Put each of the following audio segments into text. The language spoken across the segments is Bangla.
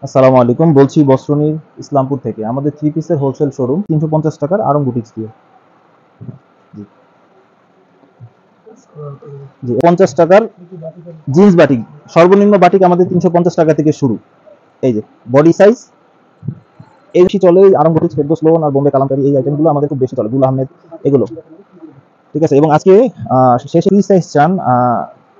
আসসালামু আলাইকুম, বলছি বস্ত্রনীর ইসলামপুর থেকে। আমাদের থ্রি পিসের হোলসেল শোরুম 350 টাকার আরং বুটিক্স দিয়ে। জি জি 50 টাকার জিন্স বাটিক, সর্বনিম্ন বাটিক আমাদের 350 টাকা থেকে শুরু। এই যে বডি সাইজ এই বেশি চলে, আরং বুটিক্স, ফেরদৌস লোন আর বোম্বে কালামকারী, এই আইটেমগুলো আমাদের খুব বেশি চলে, গুল আহমেদ এগুলো। ঠিক আছে, এবং আজকে শেষে ফ্রি সাইজ চান,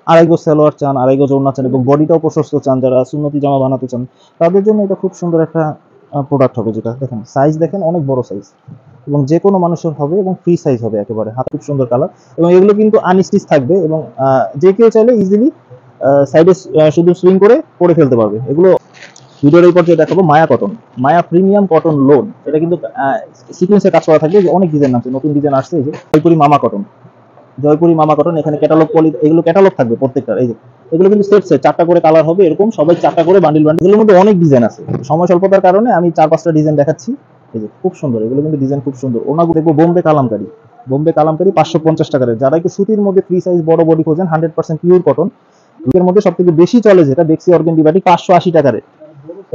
আড়াই গজ সালোয়ার চান, আড়াই গজ ওড়না চান এবং বডিটাও প্রশস্ত চান, যারা সুন্নতি জামা বানাতে চান তাদের জন্য এটা খুব সুন্দর একটা প্রোডাক্ট হবে। যেটা দেখেন, সাইজ দেখেন, অনেক বড় সাইজ এবং যে কোনো মানুষের হবে এবং ফ্রি সাইজ হবে একেবারে, হাত খুব সুন্দর কালার। এবং এগুলো কিন্তু আনস্টিচ থাকবে এবং যে কেউ চাইলে ইজিলি সাইডে শুধু সুইং করে পরে ফেলতে পারবে। এগুলো ভিডিওর এই পর্যায়ে দেখাবো মায়া কটন, মায়া প্রিমিয়াম কটন লোন। এটা কিন্তু সিকোয়েন্সে কাজ করা থাকবে, যে অনেক ডিজাইন আছে, নতুন ডিজাইন আসছে। এই যে জয়পুরি মামা কটন, জয়পুরি মামা কটন, এখানে ক্যাটালগ পলি, এগুলো ক্যাটালগ থাকবে প্রত্যেকটা। এই যে এগুলো কিন্তু সেট সেট 4টা করে কালার হবে, এরকম সবাই 4টা করে বান্ডিল বান্ডিল। এগুলোর মধ্যে অনেক ডিজাইন আছে, সময় স্বল্পতার কারণে আমি 4-5টা ডিজাইন দেখাচ্ছি। এই যে খুব সুন্দর, এগুলো কিন্তু ডিজাইন খুব সুন্দর। ওনাগুলো দেখবো বোম্বে কালামকারী, বোম্বে কালামকারী 550 টাকার। যারা একটু সুতির মধ্যে ফ্রি সাইজ বড় বডি খোঁজেন, 100% পিওর কটন, এর মধ্যে সব থেকে বেশি চলে যেটা বেক্সি অর্গেন্ডি বাটিক, 580 টাকার।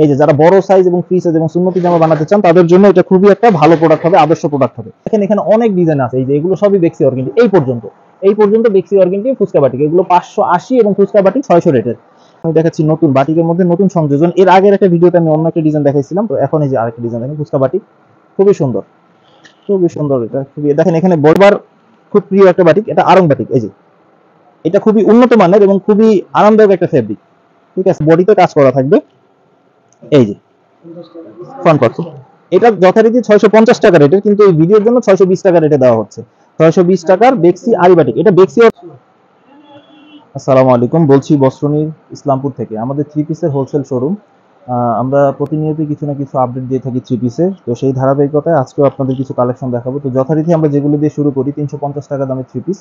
এই যে যারা বড় সাইজ এবং ফ্রি সাইজ এবং সুন্নতি জামা বানাতে চান তাদের জন্য এটা খুবই একটা ভালো প্রোডাক্ট হবে, আদর্শ প্রোডাক্ট হবে। দেখেন এখানে অনেক ডিজাইন আছে, এই যে এগুলো সবই বেক্সি অর্গেন্ডি। এই পর্যন্ত বেক্সি অর্গেন্ডি ফুচকা বাটিক, এগুলো 580 এবং ফুচকা বাটিক 600 রেটের। আমি দেখাচ্ছি নতুন বাটিকের মধ্যে নতুন সংযোজন। এর আগের একটা ভিডিওতে আমি অন্য একটা ডিজাইন দেখাইছিলাম, তো এখন এই যে আরেকটা ডিজাইন দেখেন, ফুচকা বাটিক, খুবই সুন্দর, খুবই সুন্দর। এটা খুবই, দেখেন এখানে বলবার খুব প্রিয় একটা বাটিক, এটা আরং বাটিক। এই যে এটা খুবই উন্নত মানের এবং খুবই আরামদায়ক একটা ফেব্রিক। ঠিক আছে, বডিতে কাজ করা থাকবে। এই যে ফ্রন্ট পার্ট, এটা যথারীতি 650 টাকা রেটের, কিন্তু এই ভিডিওর জন্য 620 টাকা রেটে দেওয়া হচ্ছে। 620 টাকার বেক্সি আরিবাটিক, এটা বেক্সি। আসসালামু আলাইকুম, বলছি বস্ত্রনীর ইসলামপুর থেকে। আমাদের থ্রি পিসের হোলসেল শোরুম। আমরা প্রতিনিয়ত কিছু না কিছু আপডেট দিয়ে থাকি থ্রি পিসের, তো সেই ধারাবাহিকতায় আজকেও আপনাদের কিছু কালেকশন দেখাবো। তো যথারীতি আমরা যেগুলো দিয়ে শুরু করি, 350 টাকা দামের থ্রি পিস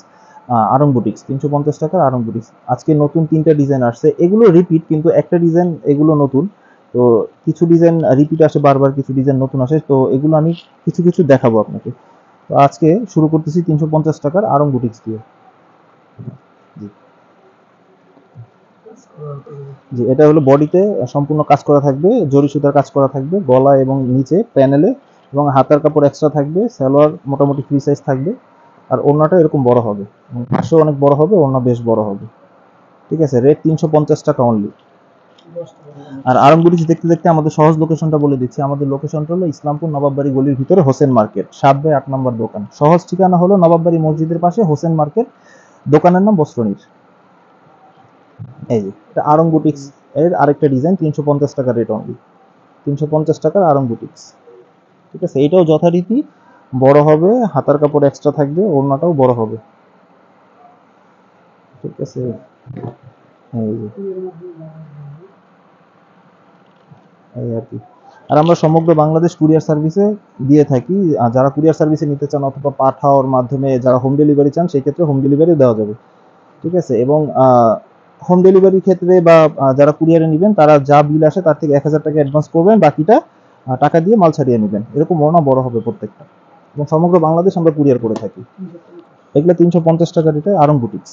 আরং বুটিক্স, 350 টাকার আরং বুটিক্স। আজকে নতুন 3টা ডিজাইন আসছে, এগুলো রিপিট, কিন্তু একটা ডিজাইন এগুলো নতুন। তো কিছু ডিজাইন রিপিট আসে বারবার, কিছু ডিজাইন নতুন আসে, তো এগুলো আমি কিছু কিছু দেখাবো আপনাকে। তো আজকে শুরু করতেছি 350 টাকার আরং বুটিক্স দিয়ে। জি জি, এটা হলো বডিতে সম্পূর্ণ কাজ করা থাকবে, জরি সুতার কাজ করা থাকবে গলা এবং নিচে প্যানেলে, এবং হাতার কাপড় এক্সট্রা থাকবে। সালোয়ার মোটামুটি ফ্রি সাইজ থাকবে, আর ওড়নাটা এরকম বড় হবে, পাশেও অনেক বড় হবে, ওড়না বেশ বড় হবে। ঠিক আছে, রেট 350 টাকা অনলি। আর আরং বুটিক্স দেখতে দেখতে আমাদের সহজ লোকেশনটা বলে দিচ্ছি। আমাদের লোকেশনটা হলো ইসলামপুর নবাববাড়ি গলির ভিতরে হোসেন মার্কেট, 7/8 নম্বর দোকান। সহজ ঠিকানা হলো নবাববাড়ি মসজিদের পাশে হোসেন মার্কেট, দোকানের নাম বস্ত্রনীর। এই যে এটা আরং বুটিক্স এর আরেকটা ডিজাইন, 350 টাকা রেট অনলি, 350 টাকার আরং বুটিক্স। ঠিক আছে, এটাও যথারীতি বড় হবে, হাতার কাপড় এক্সট্রা থাকবে, ওড়নাটাও বড় হবে। ঠিক আছে, এই যে এই আর কি। আর আমরা সমগ্র বাংলাদেশ কুরিয়ার সার্ভিসে দিয়ে থাকি। যারা কুরিয়ার সার্ভিসে নিতে চান অথবা পাঠাওয়ার মাধ্যমে যারা হোম ডেলিভারি চান, সেই ক্ষেত্রে হোম ডেলিভারি দেওয়া যাবে। ঠিক আছে, এবং হোম ডেলিভারির ক্ষেত্রে বা যারা কুরিয়ারে নেবেন তারা যা বিল আসে তার থেকে 1000 টাকা অ্যাডভান্স করবেন, বাকিটা টাকা দিয়ে মাল ছাড়িয়ে নেবেন। এরকম ওড়না বড় হবে প্রত্যেকটা, এবং সমগ্র বাংলাদেশ আমরা কুরিয়ার করে থাকি। এগুলো 350 টাকা রেটে আরং বুটিক্স।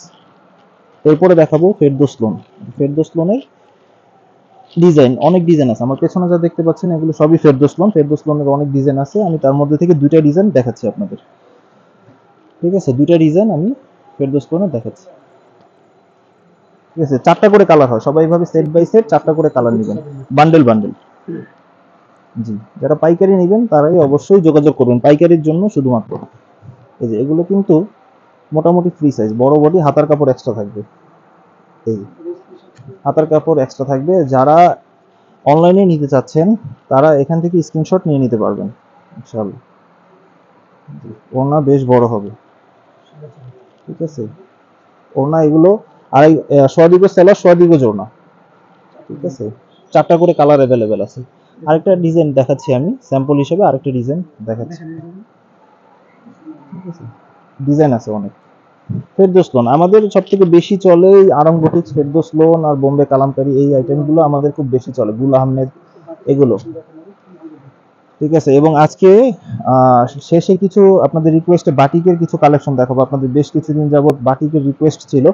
এরপরে দেখাবো ফেরদৌস লোন। ফেরদৌস লোনের ডিজাইন, অনেক ডিজাইন আছে। আমার পেছনে যা দেখতে পাচ্ছেন এগুলো সবই ফেরদৌস লোন। ফেরদৌস লোনের অনেক ডিজাইন আছে, আমি তার মধ্যে থেকে 2টা ডিজাইন দেখাচ্ছি আপনাদের। ঠিক আছে, 2টা ডিজাইন আমি ফেরদৌস লোনের দেখাচ্ছি। ঠিক আছে, 4টা করে কালার হয়, সবাই ভাবে সেট বাই সেট 4টা করে কালার নেবেন, বান্ডেল বান্ডেল। জি, যারা পাইকারি নেবেন তারাই অবশ্যই যোগাযোগ করবেন, পাইকারির জন্য শুধুমাত্র। এই যে এগুলো কিন্তু মোটামুটি ফ্রি সাইজ, বড় বডি, হাতার কাপড় এক্সট্রা থাকবে। এই হাতার কাপড় এক্সট্রা থাকবে। যারা অনলাইনে নিতে চাচ্ছেন তারা এখান থেকে স্ক্রিনশট নিয়ে নিতে পারবেন ইনশাআল্লাহ। ওড়না বেশ বড় হবে। ঠিক আছে, ওড়না এগুলো আড়াই সোয়াদিগ সেলার, সোয়াদিগ ওড়না। ঠিক আছে, 4টা করে কালার অ্যাভেলেবেল আছে। আরেকটা ডিজাইন দেখাচ্ছি আমি স্যাম্পল হিসেবে, আরেকটা ডিজাইন দেখাচ্ছি। ঠিক আছে, ডিজাইন আছে অনেক। ফেরদৌস লোন আমাদের সব থেকে বেশি চলে, আরং বুটিক্স, ফেরদৌস লোন আর বোম্বে কালামকারী, এই আইটেমগুলো আমাদের খুব বেশি চলে, গুল আহমেদ এগুলো। ঠিক আছে, এবং আজকে শেষে কিছু আপনাদের রিকোয়েস্টে বাটিকের কিছু কালেকশন দেখাবো। আপনাদের বেশ কিছুদিন যাবত বাটিকের রিকোয়েস্ট ছিল,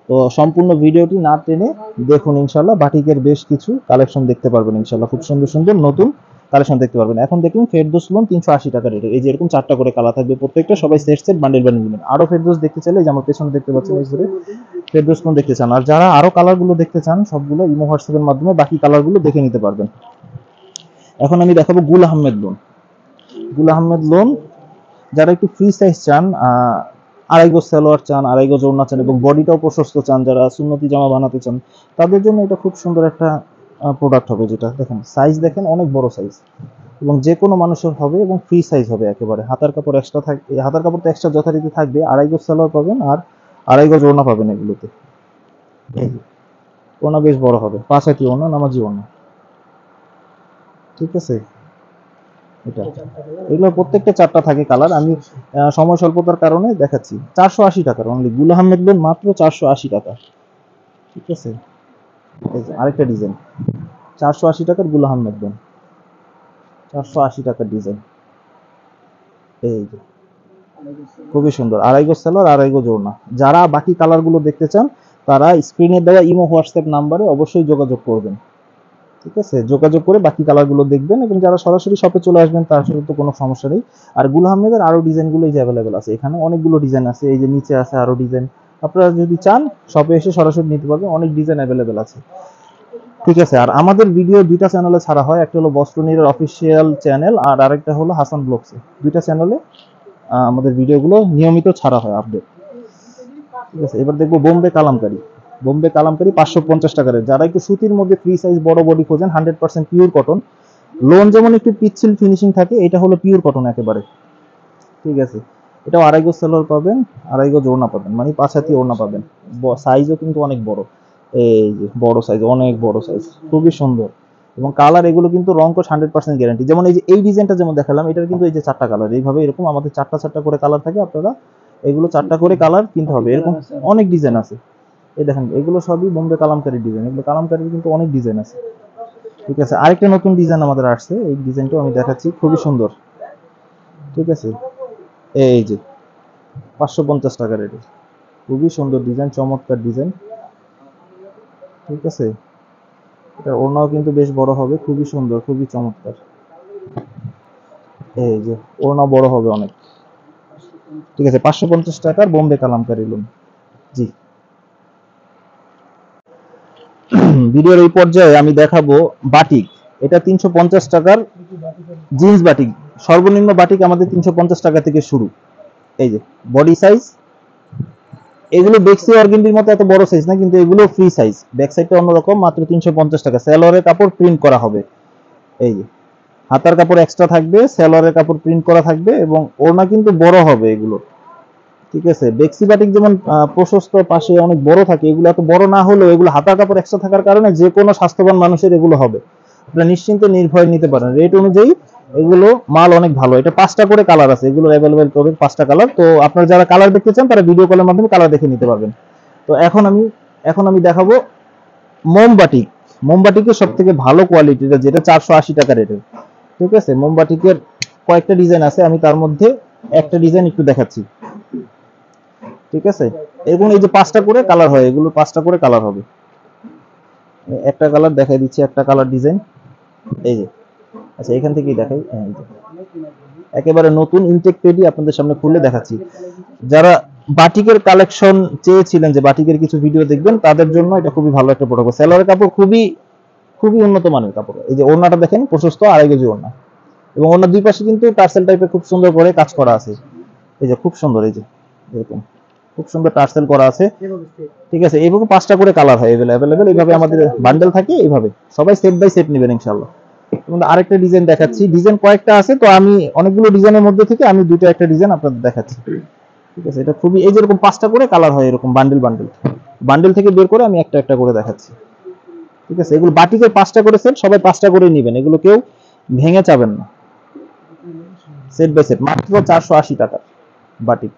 তো সম্পূর্ণ ভিডিওটি না টেনে দেখুন, ইনশাল্লাহ বাটিকের বেশ কিছু কালেকশন দেখতে পারবেন। ইনশাল্লাহ খুব সুন্দর সুন্দর নতুন কালেকশন দেখতে পারবেন। এখন দেখুন ফেরদৌস লোন 380 টাকা রেটে, এই যে এরকম 4টা করে কালার থাকবে প্রত্যেকটা, সবাই সেট সেট বান্ডেল বান্ডেল নেবেন। আরো ফেরদৌস দেখতে চাইলে যে আমার পেছনে দেখতে পাচ্ছেন এই ধরে ফেরদৌস লোন দেখতে চান, আর যারা আরো কালার গুলো দেখতে চান সবগুলো ইমো হোয়াটসঅ্যাপের মাধ্যমে বাকি কালার গুলো দেখে নিতে পারবেন। এখন আমি দেখাবো গুল আহমেদ লোন। গুল আহমেদ লোন যারা একটু ফ্রি সাইজ চান, আড়াই গজ সালোয়ার চান, আড়াই গজ ওড়না চান এবং বডিটাও প্রশস্ত চান, যারা সুন্নতি জামা বানাতে চান তাদের জন্য এটা খুব সুন্দর একটা প্রোডাক্ট হবে। যেটা দেখেন সাইজ দেখেন অনেক বড় সাইজ এবং যে কোনো মানুষের হবে এবং ফ্রি সাইজ হবে একেবারে। হাতার কাপড় এক্সট্রা থাকবে, হাতার কাপড় তো এক্সট্রা যথারীতি থাকবে, আড়াই গজ সালোয়ার পাবেন আর আড়াই গজ ওড়না পাবেন এগুলোতে। এই যে ওড়না বেশ বড় হবে, 5 হাতি ওড়না, নামাজি ওড়না, ঠিক আছে। এটা এগুলো প্রত্যেকটা 4টা থাকে কালার, আমি সময় স্বল্পতার কারণে দেখাচ্ছি। 480 টাকার অনলি গুল আহমেদ লোন, মাত্র 480 টাকা, ঠিক আছে। এই যে আরেকটা ডিজাইন 480 টাকার গুল আহমেদ লোন, 480 টাকার ডিজাইন। এই যে খুবই সুন্দর, আড়াই গজ সালোয়ার, আড়াই গজ ওড়না। যারা বাকি কালার গুলো দেখতে চান তারা স্ক্রিনে দেওয়া ইমো হোয়াটসঅ্যাপ নাম্বারে অবশ্যই যোগাযোগ করবেন, ঠিক আছে। যোগাযোগ করে বাকি কালার গুলো দেখবেন এবং যারা সরাসরি শপে চলে আসবেন তার সাথে তো কোনো সমস্যা নেই। আর গুল আহমেদের আরো ডিজাইন গুলো এই যে অ্যাভেলেবেল আছে, এখানে অনেকগুলো ডিজাইন আছে, এই যে নিচে আছে আরো ডিজাইন। আপনারা যদি চান শপে এসে সরাসরি নিতে পারবেন, অনেক ডিজাইন অ্যাভেলেবেল আছে, ঠিক আছে। আর আমাদের ভিডিও দুইটা চ্যানেলে ছাড়া হয়, একটা হলো বস্ত্রনীর অফিসিয়াল চ্যানেল আর আরেকটা হলো হাসান ব্লগসে। দুইটা চ্যানেলে আমাদের ভিডিওগুলো নিয়মিত ছাড়া হয়, আপডেট, ঠিক আছে। এবার দেখবো বোম্বে কালামকারী। বোম্বে কালামকারী 550 টাকার। যারা একটু সুতির মধ্যে ফ্রি সাইজ বড় বডি খোঁজেন, 100% পিওর কটন, লোন যেমন একটু পিচ্ছিল ফিনিশিং থাকে, এটা হলো পিওর কটন একেবারে, ঠিক আছে। এটাও আড়াই গজ সালোয়ার পাবেন, আড়াই গজ ওড়না পাবেন, মানে 5 হাতি ওড়না পাবেন। সাইজও কিন্তু অনেক বড়, এই যে বড় সাইজ, অনেক বড় সাইজ, খুবই সুন্দর। এবং কালার এগুলো কিন্তু রং কোশ 100% গ্যারান্টি। যেমন এই যে এই ডিজাইনটা যেমন দেখালাম, এটার কিন্তু এই যে 4টা কালার, এইভাবে এরকম আমাদের 4টা করে কালার থাকে। আপনারা এগুলো 4টা করে কালার কিনতে হবে, এরকম অনেক ডিজাইন আছে। এই দেখেন এগুলো সবই বোম্বে কালামকারী ডিজাইন, এগুলো কালামকারীর কিন্তু অনেক ডিজাইন আছে, ঠিক আছে। আরেকটা নতুন ডিজাইন আমাদের আসছে, এই ডিজাইনটাও আমি দেখাচ্ছি, খুবই সুন্দর, ঠিক আছে। এই যে 550 টাকা রেটে, খুবই সুন্দর ডিজাইন, চমৎকার ডিজাইন, ঠিক আছে। এটা ওড়নাও কিন্তু বেশ বড় হবে, খুবই সুন্দর, খুবই চমৎকার। এই যে ওড়না বড় হবে অনেক, ঠিক আছে। 550 টাকার বোম্বে কালামকারী লোন। জি, ভিডিওর এই পর্যায়ে আমি দেখাবো বাটিক। এটা 350 টাকার জিন্স বাটিক। সর্বনিম্ন বাটিক আমাদের 350 টাকা থেকে শুরু। এই যে বডি সাইজ, এগুলো বেক্সি অর্গেন্ডির মতো এত বড় সাইজ না, কিন্তু এগুলো ফ্রি সাইজ। ব্যাক সাইডটা অন্যরকম, মাত্র 350 টাকা। সালোয়ারের কাপড় প্রিন্ট করা হবে, এই যে হাতার কাপড় এক্সট্রা থাকবে, সালোয়ারের কাপড় প্রিন্ট করা থাকবে এবং ওড়না কিন্তু বড় হবে এগুলো, ঠিক আছে। বেক্সি বাটিক যেমন প্রশস্ত পাশে অনেক বড় থাকে, এগুলো এত বড় না হলেও এগুলো হাতার কাপড় এক্সট্রা থাকার কারণে যে কোনো স্বাস্থ্যবান মানুষের এগুলো হবে, আপনারা নিশ্চিন্তে নির্ভয়ে নিতে পারেন। রেট অনুযায়ী এগুলো মাল অনেক ভালো। এটা 5টা করে কালার আছে, এগুলো অ্যাভেলেবেল পাবেন 5টা কালার। তো আপনারা যারা কালার দেখতে চান তারা ভিডিও কলের মাধ্যমে কালার দেখে নিতে পারবেন। তো এখন আমি দেখাবো মোমবাটিক। মোমবাটিকের সব থেকে ভালো কোয়ালিটিটা, যেটা 480 টাকা রেটের, ঠিক আছে। মোমবাটিকের কয়েকটা ডিজাইন আছে, আমি তার মধ্যে একটা ডিজাইন একটু দেখাচ্ছি, ঠিক আছে। এবং এই যে 5টা করে কালার হয়, এগুলো 5টা করে কালার হবে। একটা কালার দেখাই দিচ্ছি, একটা কালার ডিজাইন, এই যে, আচ্ছা এখান থেকেই দেখাই। একেবারে নতুন ইনটেক পেডি আপনাদের সামনে খুলে দেখাচ্ছি। যারা বাটিকের কালেকশন চেয়েছিলেন, যে বাটিকের কিছু ভিডিও দেখবেন, তাদের জন্য এটা খুবই ভালো একটা প্রোডাক্ট। সালোয়ারের কাপড় খুবই খুবই উন্নত মানের কাপড়। এই যে ওড়নাটা দেখেন, প্রশস্ত আড়াই গজি ওড়না এবং ওড়নার দুই পাশে কিন্তু টার্সেল টাইপের খুব সুন্দর করে কাজ করা আছে। এই যে খুব সুন্দর, এই যে এরকম খুব সুন্দর টার্সেল করা আছে, ঠিক আছে। এইভাবে 5টা করে কালার হয় অ্যাভেলেবেল, এইভাবে আমাদের বান্ডেল থাকে, এইভাবে সবাই সেট বাই সেট নেবেন ইনশাআল্লাহ। আরেকটা ডিজাইন দেখাচ্ছি, ডিজাইন কয়েকটা আছে, তো আমি অনেকগুলো ডিজাইনের মধ্যে থেকে আমি দুটো একটা ডিজাইন আপনাদের দেখাচ্ছি, ঠিক আছে। এটা খুবই, এই যেরকম 5টা করে কালার হয়, এরকম বান্ডেল বান্ডেল বান্ডেল থেকে বের করে আমি একটা একটা করে দেখাচ্ছি, ঠিক আছে। এগুলো বাটিকের 5টা করে সেট, সবাই 5টা করে নেবেন, এগুলো কেউ ভেঙে চাবেন না। সেট বাই সেট মাত্র 480 টাকা বাটিক,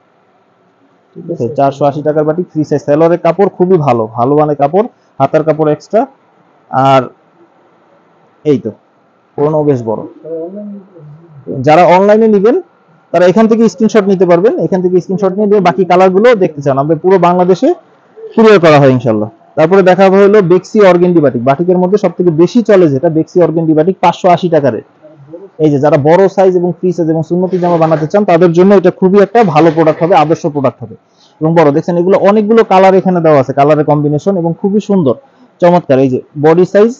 ঠিক আছে। 480 টাকার বাটিক, ফ্রি সাইজ। সালোয়ারের কাপড় খুবই ভালো, ভালো মানের কাপড়, হাতার কাপড় এক্সট্রা, আর এই তো পুরোনো বেশ বড়। যারা অনলাইনে নেবেন তারা এখান থেকে স্ক্রিনশট নিতে পারবেন, এখান থেকে স্ক্রিনশট নিয়ে বাকি কালার গুলো দেখতে চান, আমরা পুরো বাংলাদেশে কুরিয়ার করা হয় ইনশাআল্লাহ। তারপরে দেখা হলো বেক্সি অর্গেন্ডি বাটিক, বাটিকের মধ্যে সবথেকে বেশি চলে যেটা বেক্সি অর্গেন্ডি বাটিক, 580 টাকা রেট। এই যে যারা বড় সাইজ এবং ফ্রি সাইজ এবং সুন্নতি জামা বানাতে চান তাদের জন্য এটা খুবই একটা ভালো প্রোডাক্ট হবে, আদর্শ প্রোডাক্ট হবে। এবং বড় দেখছেন এগুলো অনেকগুলো কালার এখানে দেওয়া আছে, কালারের কম্বিনেশন এবং খুবই সুন্দর চমৎকার। এই যে বডি সাইজ,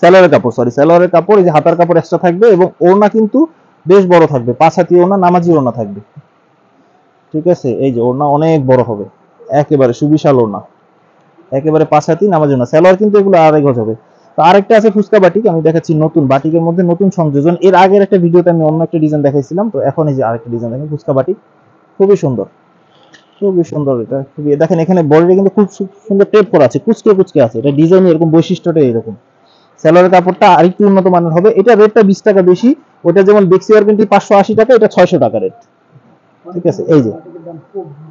সেলোয়ারের কাপড়, সেলোয়ারের কাপড়, এই যে হাতার কাপড় এক্সট্রা থাকবে এবং ওড়না কিন্তু বেশ বড় থাকবে, 5 হাতি ওড়না, নামাজি ওড়না থাকবে। ঠিক আছে, এই যে ওড়না অনেক বড় হবে, একেবারে সুবিশাল ওড়না, একেবারে 5 হাতি নামাজি ওড়না। সেলোয়ার কিন্তু এগুলো 2.5 গজ হবে। তো আরেকটা আছে ফুচকা বাটিক, আমি দেখাচ্ছি নতুন বাটিকের মধ্যে নতুন সংযোজন। এর আগের একটা ভিডিওতে আমি অন্য একটা ডিজাইন দেখাইছিলাম, তো এখন এই যে আরেকটা ডিজাইন দেখেন ফুচকা বাটিক, খুবই সুন্দর, খুবই সুন্দর। এটা খুবই দেখেন এখানে বডিটা কিন্তু খুব সুন্দর টেপ করা আছে, কুচকে কুচকে আছে, এটা ডিজাইন এরকম, বৈশিষ্ট্যটা এরকম। সেলোয়ারের কাপড়টা আরেকটু উন্নত মানের হবে, এটা রেটটা 20 টাকা বেশি। ওটা যেমন বেক্সি অর্গেন্ডি 580 টাকা, এটা 600 টাকা রেট। ঠিক আছে, এই যে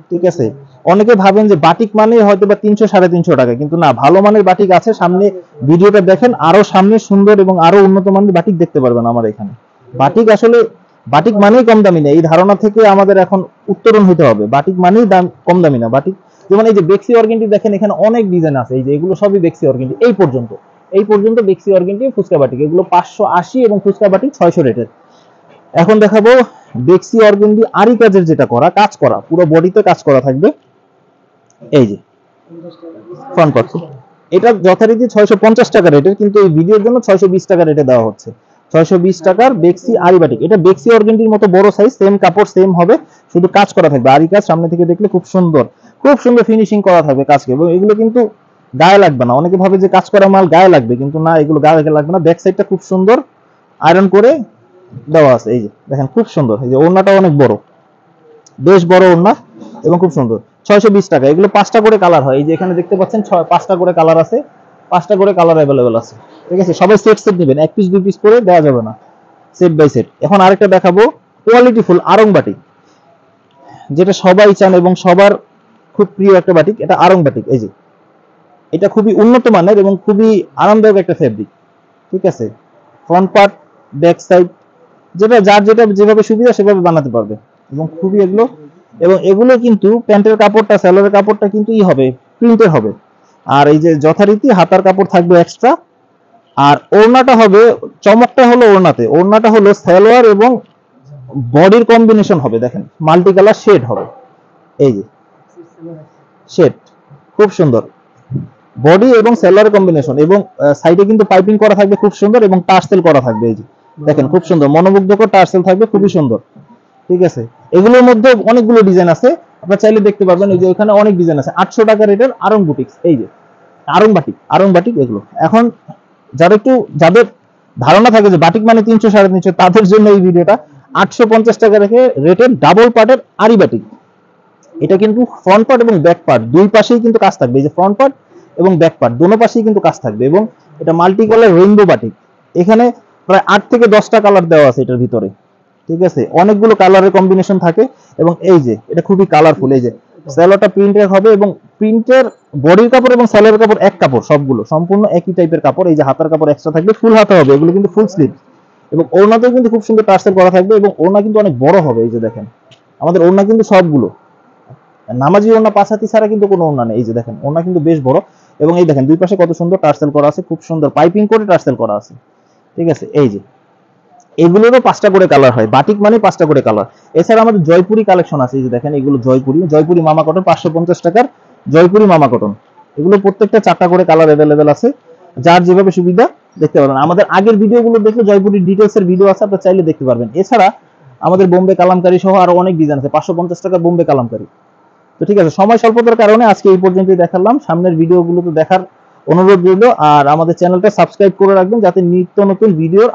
ঠিক আছে। অনেকে ভাবেন যে বাটিক মানে হয়তো বা 300 350 টাকা, কিন্তু না, ভালো মানের বাটিক আছে। সামনে ভিডিওটা দেখেন, আরো সামনে সুন্দর এবং আরো উন্নত মানের বাটিক দেখতে পারবেন আমার এখানে। বাটিক আসলে বাটিক মানেই কম দামি না, এই ধারণা থেকে আমাদের এখন উত্তরণ হতে হবে। বাটিক মানেই দাম কম দামি না। বাটিক যেমন এই যে বেক্সি অর্গেন্ডি দেখেন, এখানে অনেক ডিজাইন আছে, এই যে এগুলো সবই বেক্সি অর্গেন্ডি। এই পর্যন্ত বেক্সি অর্গেন্ডি ফুচকা বাটিক, এগুলো 580 এবং ফুচকা বাটিক 600 রেটের। এখন দেখাবো বেক্সি অর্গেন্ডি আরি কাজের, যেটা করা, কাজ করা, পুরো বডিতে কাজ করা থাকবে। এই যে ফ্রন্ট পার্ট, এটা যথারীতি 650 টাকা রেটের, কিন্তু এই ভিডিওর জন্য 620 টাকা রেটে দেওয়া হচ্ছে। 620 টাকার বেক্সি আরি বাটিক। এটা বেক্সি অর্গেন্ডির মতো বড় সাইজ, সেম কাপড় সেম হবে, শুধু কাজ করা থাকবে। আরি কাজ সামনে থেকে দেখলে খুব সুন্দর, খুব সুন্দর ফিনিশিং করা থাকবে কাজকে। এবং এগুলো কিন্তু গায়ে লাগবে না। অনেকে ভাবে যে কাজ করা মাল গায়ে লাগবে, কিন্তু না, এগুলো গায়ে লাগবে না। ব্যাক সাইডটা খুব সুন্দর আয়রন করে দেওয়া আছে। এই যে দেখেন খুব সুন্দর, এই যে ওড়নাটা অনেক বড়, বেশ বড় ওড়না এবং খুব সুন্দর। 620 টাকা। এগুলো 5টা করে কালার হয়, এই যে এখানে দেখতে পাচ্ছেন 5টা করে কালার আছে, 5টা করে কালার অ্যাভেলেবেল আছে। ঠিক আছে, সবাই সেট সেট নেবেন, এক পিস 2 পিস করে দেওয়া যাবে না, সেট বাই সেট। এখন আরেকটা দেখাবো কোয়ালিটি ফুল আরং বাটিক, যেটা সবাই চান এবং সবার খুব প্রিয় একটা বাটিক, এটা আরং বাটিক। এই যে এটা খুবই উন্নত মানের এবং খুবই আরামদায়ক একটা ফেব্রিক। ঠিক আছে, ফ্রন্ট পার্ট, ব্যাক সাইড, যেটা যার যেটা যেভাবে সুবিধা সেভাবে বানাতে পারবে। এবং খুবই এগুলো কিন্তু প্যান্টের কাপড়টা, সেলোয়ারের কাপড়টা কিন্তু হবে, প্রিন্টের হবে। আর এই যে যথারীতি হাতার কাপড় থাকবে এক্সট্রা। আর ওড়নাটা হবে, চমকটা হলো ওড়নাটা হলো সেলোয়ার এবং বডির কম্বিনেশন হবে। দেখেন মাল্টি কালার শেড হবে, এই যে শেড, খুব সুন্দর বডি এবং সেলোয়ার কম্বিনেশন। এবং সাইডে কিন্তু পাইপিং করা থাকবে খুব সুন্দর, এবং টার্সেল করা থাকবে। এই যে দেখেন খুব সুন্দর মনোমুগ্ধকর টার্সেল থাকবে, খুবই সুন্দর। ঠিক আছে, এগুলোর মধ্যে অনেকগুলো ডিজাইন আছে, আপনারা চাইলে দেখতে পারবেন। এই যে ওখানে অনেক ডিজাইন আছে। 800 টাকা রেটের আরং বুটিক্স, এই যে আরং বাটিক এগুলো। এখন যাদের ধারণা থাকে যে বাটিক মানে 300 350, তাদের জন্য এই ভিডিওটা। 850 টাকা রেটের ডাবল পার্টের আরি বাটিক। এটা কিন্তু ফ্রন্ট পার্ট এবং ব্যাক পার্ট দুই পাশেই কিন্তু কাজ থাকবে। এই যে ফ্রন্ট পার্ট এবং ব্যাক পার্ট দোনো পাশেই কিন্তু কাজ থাকবে। এবং এটা মাল্টি কালার রেইনবো বাটিক। এখানে প্রায় 8 থেকে 10টা কালার দেওয়া আছে এটার ভিতরে। ঠিক আছে, অনেকগুলো কালারের কম্বিনেশন থাকে। এবং এই যে এটা খুবই কালারফুল। এই যে সেলোয়ারটা প্রিন্টের হবে, এবং প্রিন্টের বডির কাপড় এবং সেলোয়ারের কাপড় এক কাপড়, সবগুলো সম্পূর্ণ একই টাইপের কাপড়। এই যে হাতার কাপড় এক্সট্রা থাকবে, ফুল হাতা হবে, এগুলো কিন্তু ফুল স্লিভ। এবং ওড়নাতেও কিন্তু খুব সুন্দর টার্সেল করা থাকবে, এবং ওড়না কিন্তু অনেক বড় হবে। এই যে দেখেন আমাদের ওড়না কিন্তু সবগুলো নামাজি ওড়না, 5 হাতি ছাড়া কিন্তু কোনো ওড়না নেই। এই যে দেখেন ওড়না কিন্তু বেশ বড়। এবং এই দেখেন দুই পাশে কত সুন্দর টার্সেল করা আছে, খুব সুন্দর পাইপিং করে টার্সেল করা আছে। ঠিক আছে, এই যে এগুলোরও 5টা করে কালার হয়, বাটিক মানে 5টা করে কালার। এছাড়া আমাদের জয়পুরি কালেকশন আছে। এই যে দেখেন এগুলো জয়পুরি মামা কটন, 550 টাকার জয়পুরি মামা কটন। এগুলো প্রত্যেকটা 4টা করে কালার অ্যাভেলেবেল আছে, যার যেভাবে সুবিধা দেখতে পারবেন। আমাদের আগের ভিডিওগুলো দেখলে জয়পুরির ডিটেলস এর ভিডিও আছে, আপনারা চাইলে দেখতে পারবেন। এছাড়া আমাদের বোম্বে কালামকারী সহ আরো অনেক ডিজাইন আছে, 550 টাকার বোম্বে কালামকারী। তো ঠিক আছে, সময় স্বল্পতার কারণে আজকে এই পর্যন্তই দেখালাম। সামনের ভিডিওগুলো তো দেখার অনুরোধ রইল। আর আমাদের চ্যানেলটা সাবস্ক্রাইব করে রাখবেন, যাতে নিত্য নতুন ভিডিওর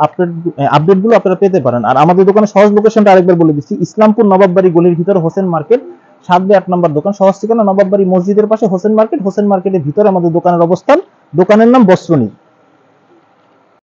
আপডেটগুলো আপনারা পেতে পারেন। আর আমাদের দোকানের সহজ লোকেশনটা আরেকবার বলে দিচ্ছি, ইসলামপুর নবাববাড়ি গলির ভিতরে হোসেন মার্কেট, 7/8 নম্বর দোকান। সহজ ঠিকানা নবাববাড়ি মসজিদের পাশে হোসেন মার্কেট। হোসেন মার্কেটের ভিতরে আমাদের দোকানের অবস্থান। দোকানের নাম বস্ত্রনী।